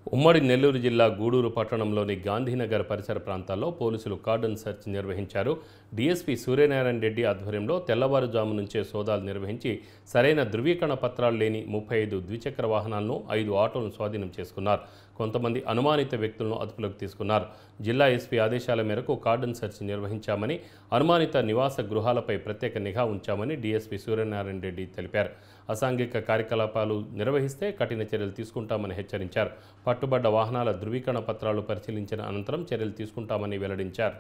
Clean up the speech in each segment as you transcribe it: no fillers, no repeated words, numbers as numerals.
ఉమ్మడి నెల్లూరు జిల్లా గూడూరు పట్టణంలోని గాంధీనగర్ పరిసర ప్రాంతాల్లో పోలీసులు కార్డన్ సెర్చ్ నిర్వహించారు. డీఎస్పీ సూర్యనారాయణ రెడ్డి ఆధ్వర్యంలో తెల్లవారుజాము నుంచే సోదాలు నిర్వహించి సరైన ధృవీకరణ పత్రాలు లేని 35 ద్విచక్ర వాహనాలను 5 ఆటోలను స్వాధీనం చేసుకున్నారు. కొంతమంది అనుమానిత వ్యక్తులను అదుపులోకి తీసుకున్నారు. జిల్లా ఎస్పీ ఆదేశాల మేరకు కార్డన్ సెర్చ్ నిర్వహించామని, అనుమానిత నివాస గృహాలపై ప్రత్యేక నిఘా ఉంచామని డీఎస్పీ సూర్యనారాయణ రెడ్డి తెలిపారు. అసాంఘిక కార్యకలాపాలు నిర్వహిస్తే కఠిన చర్యలు తీసుకుంటామని హెచ్చరించారు. పట్టుబడ్డ వాహనాల ధృవీకరణ పత్రాలు పరిశీలించిన అనంతరం చర్యలు తీసుకుంటామని వెల్లడించారు.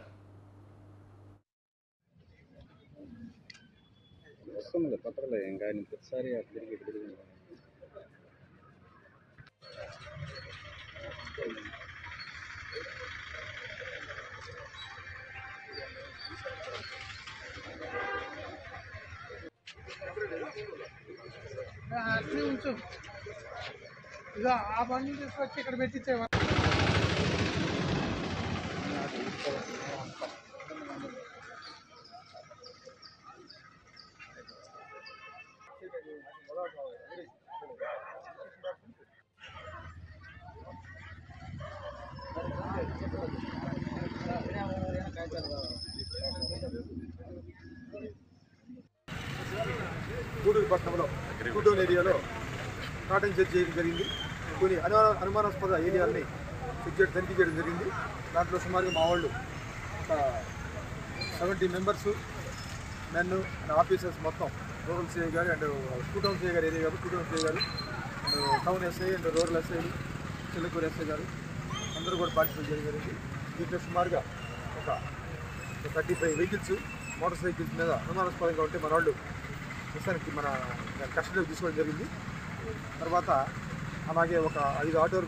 ఇదో ఆ బండి తీసుకొచ్చి ఇక్కడ పెట్టించేవా? గూడూరు పట్టణంలో గూడూరు ఏరియాలో కార్డన్ సెర్చ్ చేయడం జరిగింది. కొన్ని అనుమానాస్పద ఏరియాలని తనిఖీ చేయడం జరిగింది. దాంట్లో సుమారుగా మా వాళ్ళు 70 మెంబర్స్ మెన్ అండ్ ఆఫీసర్స్ మొత్తం రూరల్ సిఐ గారు అండ్ టూ టౌన్ సిఐ గారు ఏరియా గారు, టూ టౌన్ సిఐ గారు and town SI and rural ఎస్ఐలు, చిల్లకూరు ఎస్ఐ గారు అందరూ కూడా పార్టిసిపేట్ చేయడం జరిగింది. దీంట్లో సుమారుగా ఒక 35 వెహికల్స్, మోటార్ సైకిల్స్ మీద అనుమానాస్పదంగా ఉంటే మన వాళ్ళు ప్రస్తుతానికి మన కస్టడీలో తీసుకోవడం జరిగింది. తర్వాత అలాగే ఒక 4 ఆటోలు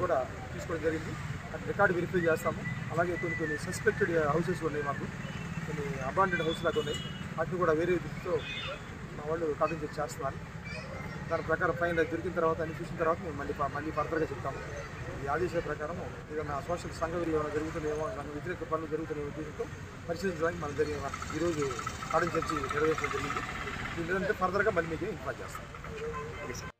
కూడా తీసుకోవడం జరిగింది. అది రికార్డు వెరిఫై చేస్తాము. అలాగే కొన్ని సస్పెక్టెడ్ హౌసెస్ ఉన్నాయి, మాకు కొన్ని అబాండెడ్ హౌస్ లాగా ఉన్నాయి. వాటిని కూడా వేరే దృష్టితో మా వాళ్ళు కార్డన్ చెక్ చేస్తున్నారు. దాని ప్రకారం ఫైన్ దొరికిన తర్వాత అన్ని చూసిన తర్వాత మేము మళ్ళీ ఫర్దర్గా చెప్తాము. ఈ ఆదేశాల ప్రకారం ఏదైనా సోషల్ సంఘ విలువ జరుగుతున్నాయేమో, వ్యతిరేక పనులు జరుగుతున్న ఉద్దేశంతో పరిశీలించడానికి మనం ఈరోజు కార్డన్ చర్చ నిర్వహించడం జరిగింది. దీని ఫర్దర్గా మళ్ళీ మీకు ఇన్ఫార్మ్ చేస్తాం.